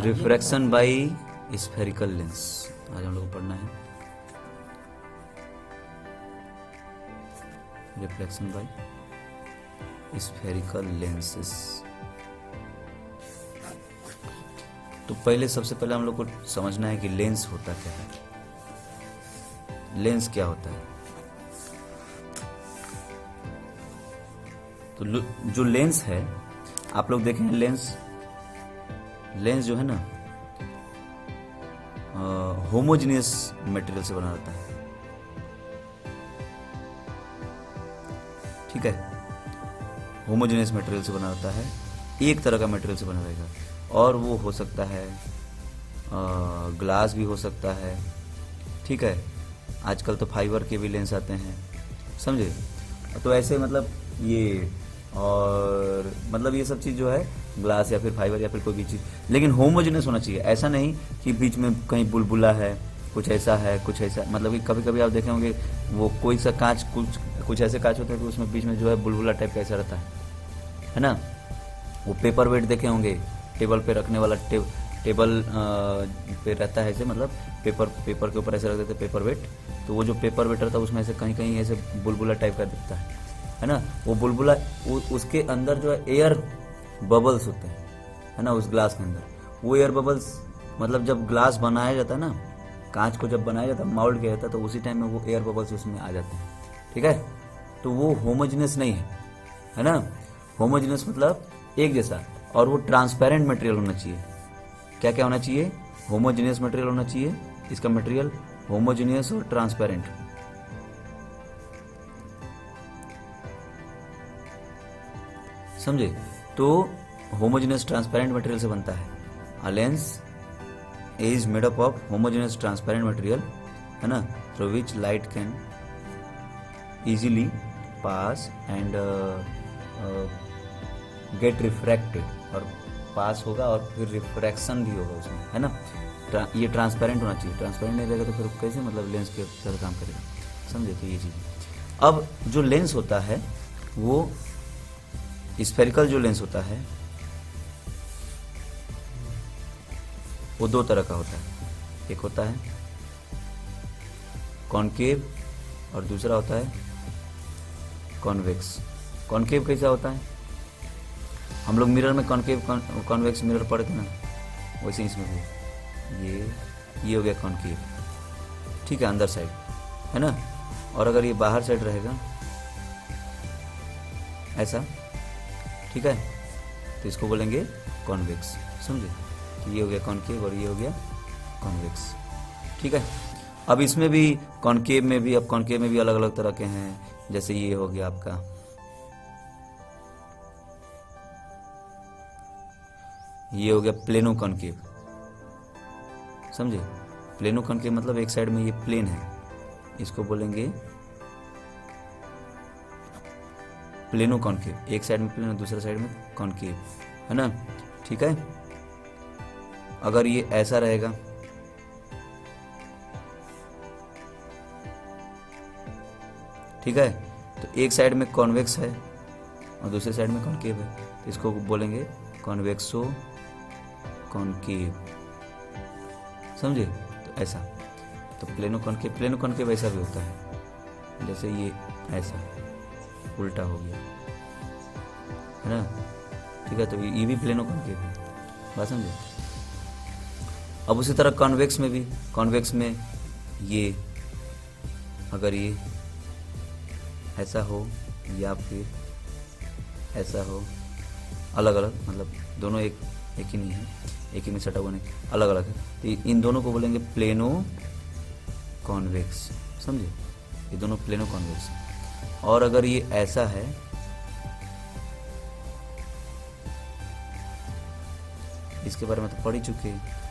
Refraction bye spherical lens आज हम लोग को पढ़ना है। Reflection by spherical lenses. तो पहले सबसे पहले हम लोग को समझना है कि लेंस होता क्या है। लेंस क्या होता है? तो जो लेंस है, आप लोग देखें, लेंस जो है ना, होमोजेनियस मटेरियल से बना रहता है। ठीक है, होमोजेनियस मटेरियल से बना रहता है, एक तरह का मटेरियल से बना रहेगा। और वो हो सकता है ग्लास भी हो सकता है। ठीक है, आजकल तो फाइबर के भी लेंस आते हैं, समझे। तो ऐसे मतलब ये, और मतलब ये सब चीज़ जो है ग्लास या फिर फाइबर या फिर कोई भी चीज़, लेकिन होमोजेनियस होना चाहिए। ऐसा नहीं कि बीच में कहीं बुलबुला है, कुछ ऐसा है, कुछ ऐसा। मतलब कि कभी कभी आप देखे होंगे वो कोई सा कांच, कुछ ऐसे कांच होते हैं कि उसमें बीच में जो है बुलबुला टाइप का ऐसा रहता है ना। वो पेपर वेट देखे होंगे, टेबल पे रखने वाला, टेबल पे रहता है ऐसे, मतलब पेपर के ऊपर ऐसे रख देते पेपर वेट। तो वो जो पेपर वेट रहता है उसमें ऐसे कहीं कहीं ऐसे बुलबुला टाइप का दिखता है ना। वो बुलबुला, उसके अंदर जो है एयर बबल्स होते हैं, है ना, उस ग्लास के अंदर। वो एयर बबल्स, मतलब जब ग्लास बनाया जाता है ना, कांच को जब बनाया जाता है, माउल्ड किया जाता है, तो उसी टाइम में वो एयर बबल्स उसमें आ जाते हैं। ठीक है, तो वो होमोजेनियस नहीं है ना। होमोजेनियस मतलब एक जैसा, और वो ट्रांसपेरेंट मटेरियल होना चाहिए। क्या क्या होना चाहिए? होमोजेनियस मटेरियल होना चाहिए। इसका मटेरियल होमोजेनियस और ट्रांसपेरेंट। समझे? तो होमोजेनियस ट्रांसपेरेंट मटेरियल से बनता है। A lens is made up of homogeneous transparent material, है ना, through which light can easily pass and get refracted, और पास होगा और फिर रिफ्रैक्शन भी होगा उसमें, है ना। ये ट्रांसपेरेंट होना चाहिए। ट्रांसपेरेंट नहीं रहेगा तो फिर कैसे मतलब लेंस के तरह काम करेगा, समझे। तो ये चीज़। अब जो लेंस होता है वो स्फेरिकल जो लेंस होता है वो दो तरह का होता है। एक होता है कॉनकेव और दूसरा होता है कॉन्वेक्स। कॉनकेव कैसा होता है? हम लोग मिरर में कॉनकेव कॉन्वेक्स मिरर पढ़े थे ना, वैसे इसमें भी ये हो गया कॉनकेव। ठीक है, अंदर साइड, है ना। और अगर ये बाहर साइड रहेगा ऐसा, ठीक है, तो इसको बोलेंगे कॉन्वेक्स, समझे। तो ये हो गया कॉनकेव और ये हो गया कॉन्वेक्स। ठीक है, अब इसमें भी कॉनकेव में भी, अब कॉनकेव में भी अलग अलग तरह के हैं। जैसे ये हो गया आपका, ये हो गया प्लेनो कॉनकेव, समझे। प्लेनो कॉनकेव मतलब एक साइड में ये प्लेन है, इसको बोलेंगे प्लेनो कॉनकेव। एक साइड में प्लेन और दूसरा साइड में कॉनकेव, है ना। ठीक है, अगर ये ऐसा रहेगा, ठीक है, तो एक साइड में कॉन्वेक्स है और दूसरे साइड में कॉनकेव है, तो इसको बोलेंगे कॉन्वेक्सो कॉनकेव, समझे। तो ऐसा, तो प्लेनो कॉनकेव ऐसा भी होता है। जैसे ये ऐसा उल्टा हो गया, है ना। ठीक है, तो ये भी प्लेनो कॉनकेव है, बात समझे। अब उसी तरह कॉन्वेक्स में भी, कॉन्वेक्स में ये अगर ये ऐसा हो या फिर ऐसा हो, अलग अलग, मतलब दोनों एक ही नहीं है, एक ही में सटा हुआ नहीं, अलग अलग है। तो इन दोनों को बोलेंगे प्लेनो कॉन्वेक्स, समझे। ये दोनों प्लेनो कॉन्वेक्स। और अगर ये ऐसा है, इसके बारे में तो पढ़ ही चुके हैं,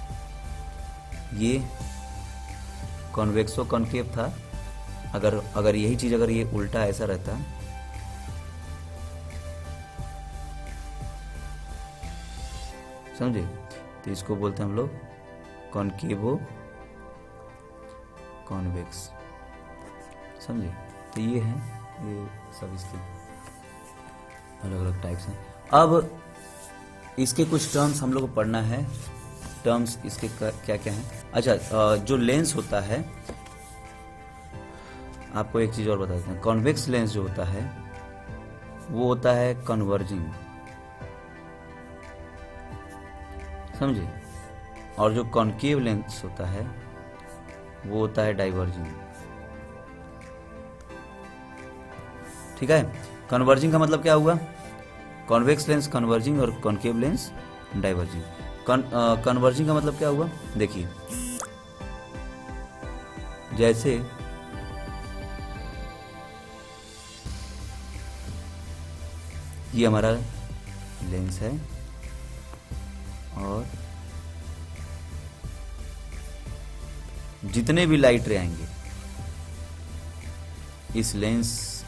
ये कॉन्वेक्सो कॉनकेव था। अगर यही चीज अगर ये उल्टा ऐसा रहता, समझे, तो इसको बोलते हैं हम लोग कॉनकेवो कॉन्वेक्स, समझे। तो ये है, ये सब इसके अलग अलग टाइप्स हैं। अब इसके कुछ टर्म्स हम लोग को पढ़ना है। टर्म्स इसके क्या क्या हैं। अच्छा, जो लेंस होता है, आपको एक चीज और बता देते हैं। कॉन्वेक्स लेंस जो होता है वो होता है कन्वर्जिंग, समझे, और जो कॉन्केव लेंस होता है वो होता है डाइवर्जिंग। ठीक है, कन्वर्जिंग का मतलब क्या हुआ? कॉन्वेक्स लेंस कन्वर्जिंग और कॉन्केव लेंस डाइवर्जिंग। कन्वर्जिंग का मतलब क्या हुआ? देखिए, जैसे ये हमारा लेंस है और जितने भी लाइट रे आएंगे इस लेंस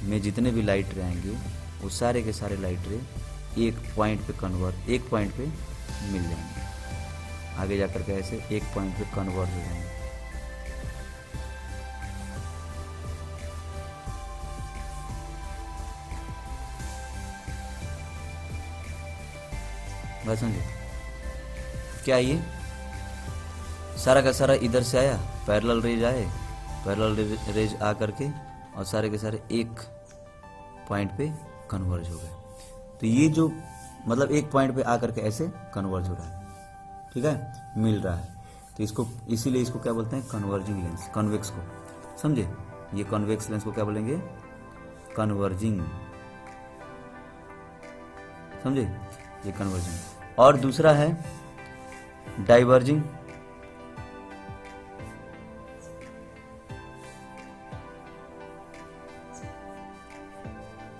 में, जितने भी लाइट रे आएंगे वो सारे के सारे लाइट रे एक पॉइंट पे मिल जाएंगे। आगे जाकर के ऐसे एक पॉइंट पे कन्वर्ट हो जाएंगे। बात समझे क्या? ये सारा का सारा इधर से आया, पैरेलल रेज आए, पैरेलल रेज आ करके और सारे के सारे एक पॉइंट पे कन्वर्ज हो गए। तो ये जो मतलब एक पॉइंट पे आकर के ऐसे कन्वर्ज हो रहा है, ठीक है, मिल रहा है। तो इसको इसीलिए इसको क्या बोलते हैं? कन्वर्जिंग लेंस, कन्वेक्स को, समझे। ये कन्वेक्स लेंस को क्या बोलेंगे? कन्वर्जिंग, समझे, ये कन्वर्जिंग। और दूसरा है डाइवर्जिंग।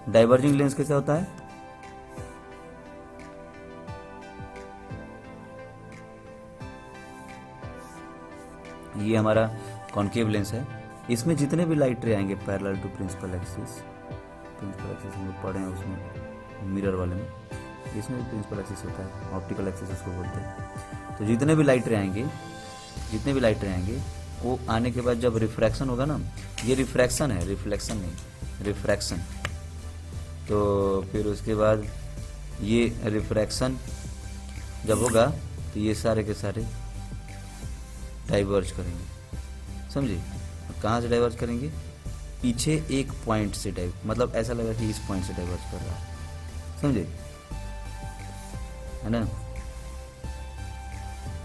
डाइवर्जिंग लेंस कैसा होता है? ये हमारा कॉन्केव लेंस है। इसमें जितने भी लाइट रे आएंगे पैरेलल टू प्रिंसिपल एक्सिस हम लोग पढ़े हैं उसमें, मिरर वाले में, इसमें भी प्रिंसिपल एक्सिस होता है, ऑप्टिकल एक्सिस उसको बोलते हैं। तो जितने भी लाइट रे आएंगे वो आने के बाद जब रिफ्रैक्शन होगा ना, ये रिफ्रैक्शन है, रिफ्लेक्शन नहीं, रिफ्रैक्शन। तो फिर उसके बाद ये रिफ्रैक्शन जब होगा तो ये सारे के सारे डाइवर्ज करेंगे, समझे। कहाँ से डाइवर्ज करेंगे? पीछे एक पॉइंट से मतलब ऐसा लगा कि इस पॉइंट से डाइवर्ज कर रहा है, समझे, है ना,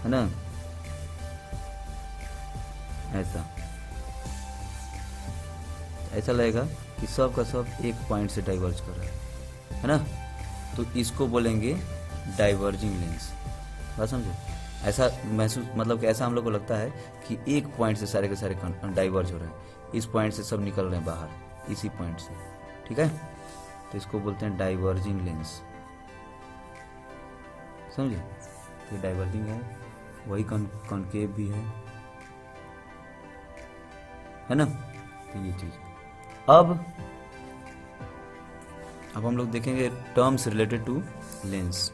है ना, ऐसा लगेगा कि सब का सब एक पॉइंट से डाइवर्ज कर रहा है ना। तो इसको बोलेंगे डाइवर्जिंग लेंस। बात समझे? ऐसा महसूस मतलब कि ऐसा हम लोग को लगता है कि एक पॉइंट से सारे के सारे डाइवर्ज हो रहे हैं, इस पॉइंट से सब निकल रहे हैं बाहर, इसी पॉइंट से, ठीक है। तो इसको बोलते हैं डाइवर्जिंग लेंस, समझे। तो डाइवर्जिंग है, वही कॉन्केव भी है ना। तो ये चीज अब हम लोग देखेंगे टर्म्स रिलेटेड टू लेंस।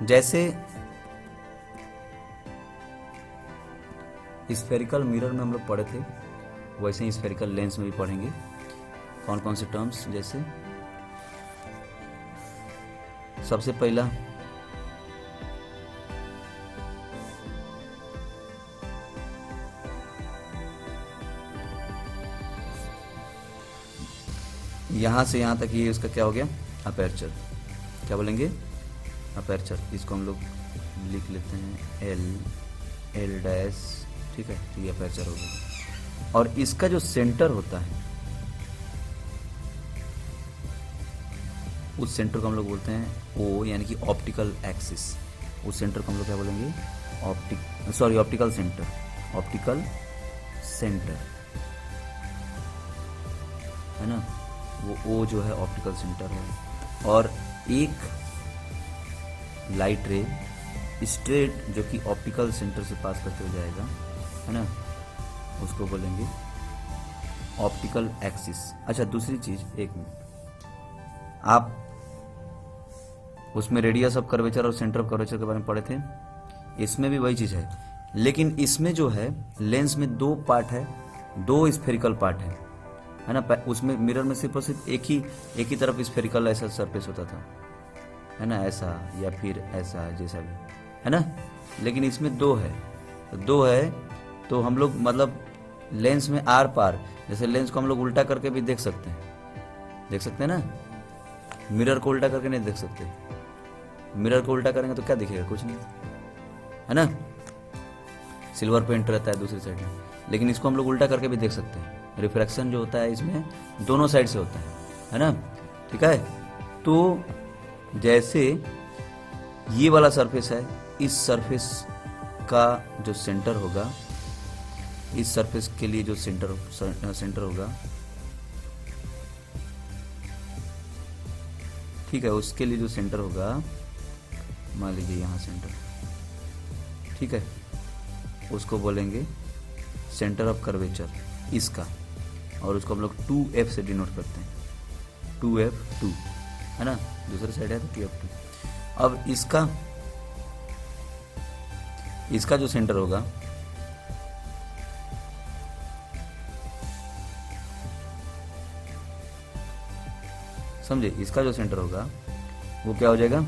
जैसे स्फेरिकल मिरर में हम लोग पढ़े थे, वैसे ही स्फेरिकल लेंस में भी पढ़ेंगे। कौन कौन से टर्म्स? जैसे सबसे पहला यहां से यहां तक ये उसका क्या हो गया? अपर्चर। क्या बोलेंगे? अपर्चर। इसको हम लोग लिख लेते हैं एल डैश, ठीक है। तो ये अपर्चर हो गया। और इसका जो सेंटर होता है उस सेंटर को हम लोग बोलते हैं ओ, यानी कि ऑप्टिकल एक्सिस। उस सेंटर को हम लोग क्या बोलेंगे? ऑप्टिकल सेंटर, ऑप्टिकल सेंटर, है ना। वो ओ जो है ऑप्टिकल सेंटर है। और एक लाइट रे स्ट्रेट जो कि ऑप्टिकल सेंटर से पास करते हुए जाएगा, है ना, उसको बोलेंगे ऑप्टिकल एक्सिस। अच्छा, दूसरी चीज, एक मिनट, आप उसमें रेडियस ऑफ कर्वेचर और सेंटर ऑफ कर्वेचर के बारे में पढ़े थे। इसमें भी वही चीज है, लेकिन इसमें जो है लेंस में दो पार्ट है, दो स्फेरिकल पार्ट है ना। उसमें मिरर में सिर्फ और सिर्फ एक ही तरफ स्फेरिकल ऐसा सरफेस होता था, है ना, ऐसा या फिर ऐसा, जैसा भी, है ना। लेकिन इसमें दो है, दो है तो हम लोग मतलब लेंस में आर पार, जैसे लेंस को हम लोग उल्टा करके भी देख सकते हैं, देख सकते हैं ना। मिरर को उल्टा करके नहीं देख सकते, मिरर को उल्टा करेंगे तो क्या दिखेगा, कुछ नहीं, है ना। सिल्वर पेंट रहता है दूसरी साइड में, लेकिन इसको हम लोग उल्टा करके भी देख सकते हैं। रिफ्रैक्शन जो होता है इसमें दोनों साइड से होता है ना। ठीक है, तो जैसे ये वाला सरफेस है, इस सरफेस का जो सेंटर होगा, इस सरफेस के लिए जो सेंटर होगा, ठीक है, उसके लिए जो सेंटर होगा, मान लीजिए यहाँ सेंटर, ठीक है, उसको बोलेंगे सेंटर ऑफ कर्वेचर इसका, और उसको हम लोग 2F से डिनोट करते हैं, 2F2, है ना, दूसरी साइड है तो 2F2। अब इसका जो सेंटर होगा, समझे, इसका जो सेंटर होगा वो क्या हो जाएगा,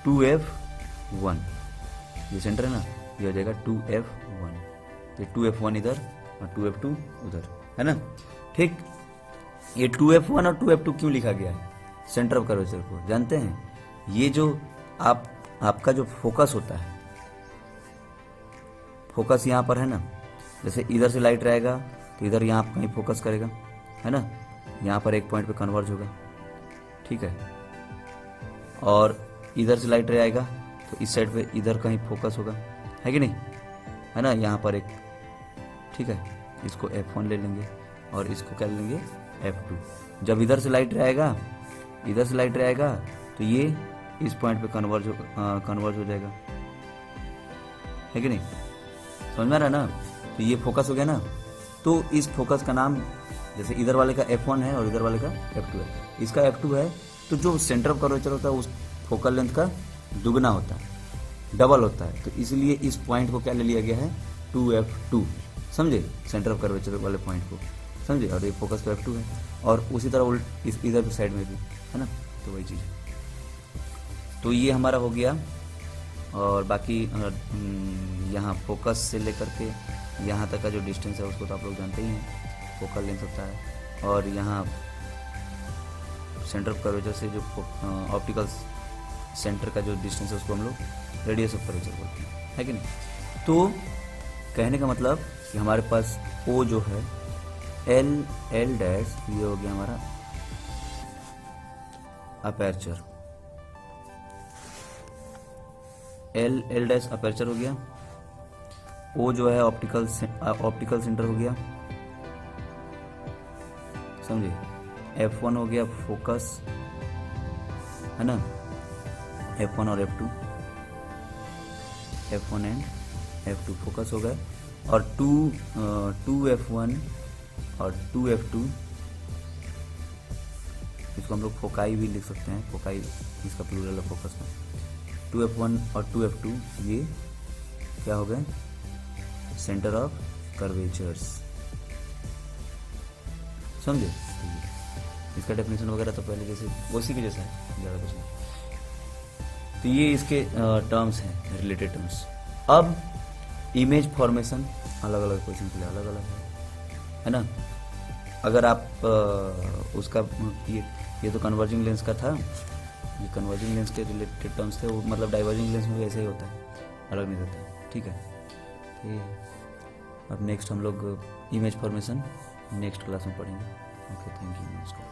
2F1, ये सेंटर है ना, ये हो जाएगा 2F1, तो 2F1 इधर और 2F2 उधर, है ना। ठीक, ये 2F1 और 2F2 क्यों लिखा गया है सेंटर ऑफ कर्वेचर को, जानते हैं। ये जो आपका जो फोकस होता है, फोकस यहाँ पर है ना, जैसे इधर से लाइट रहेगा तो इधर यहाँ कहीं फोकस करेगा, है ना, यहाँ पर एक पॉइंट पे कन्वर्ज होगा, ठीक है, और इधर से लाइट आएगा तो इस साइड पे इधर कहीं फोकस होगा, है कि नहीं, है ना, यहाँ पर एक, ठीक है, इसको F1 ले लेंगे और इसको क्या लेंगे F2। जब इधर से लाइट आएगा, इधर से लाइट आएगा तो ये इस पॉइंट पे कन्वर्ज हो जाएगा, है कि नहीं, समझ में आ रहा है ना। तो ये फोकस हो गया ना, तो इस फोकस का नाम, जैसे इधर वाले का F1 है और इधर वाले का F2 है, इसका F2 है, तो जो सेंटर ऑफ कर्वेचर होता है उस फोकल लेंथ का दुगना होता है, डबल होता है, तो इसलिए इस पॉइंट को क्या ले लिया गया है, 2F2, समझे, सेंटर ऑफ कर्वेचर वाले पॉइंट को, समझे, और ये फोकस का F2 है, और उसी तरह उल्ट इधर की साइड में भी, है ना, तो वही चीज़ है। तो ये हमारा हो गया, और बाकी यहाँ फोकस से लेकर के यहाँ तक का जो डिस्टेंस है उसको तो आप लोग जानते ही हैं, फोकल लेंथ होता है, और यहाँ सेंटर ऑफ कर्वेचर से जो ऑप्टिकल सेंटर का जो डिस्टेंस है उसको हम लोग रेडियस ऑफ कर्वेचर बोलते हैं, है कि नहीं। तो कहने का मतलब कि हमारे पास O जो है, L डैश, ये हो गया हमारा अपर्चर, L डैश अपर्चर हो गया, O जो है ऑप्टिकल सेंटर हो गया, समझे, F1 हो गया फोकस, है ना, F1 और F1 एंड F2 फोकस हो गए, और 2F1 और 2F2, इसको हम लोग फोकाई भी लिख सकते हैं, फोकाई इसका प्लूरल है फोकस में, 2F1 और 2F2 ये क्या हो गए, सेंटर ऑफ कर्वेचर्स, समझे। इसका डेफिनेशन वगैरह तो पहले जैसे उसी के जैसा है, ज़्यादा कुछ नहीं। तो ये इसके टर्म्स हैं, रिलेटेड टर्म्स। अब इमेज फॉर्मेशन अलग अलग क्वेश्चन के लिए अलग अलग है ना। अगर आप उसका ये तो कन्वर्जिंग लेंस का था, ये कन्वर्जिंग लेंस के रिलेटेड टर्म्स थे, वो मतलब डाइवर्जिंग लेंस में भी ऐसे ही होता है, अलग नहीं रहता है, ठीक है। अब नेक्स्ट हम लोग इमेज फॉर्मेशन नेक्स्ट क्लास में पढ़ेंगे। ओके, थैंक यू, नमस्कार।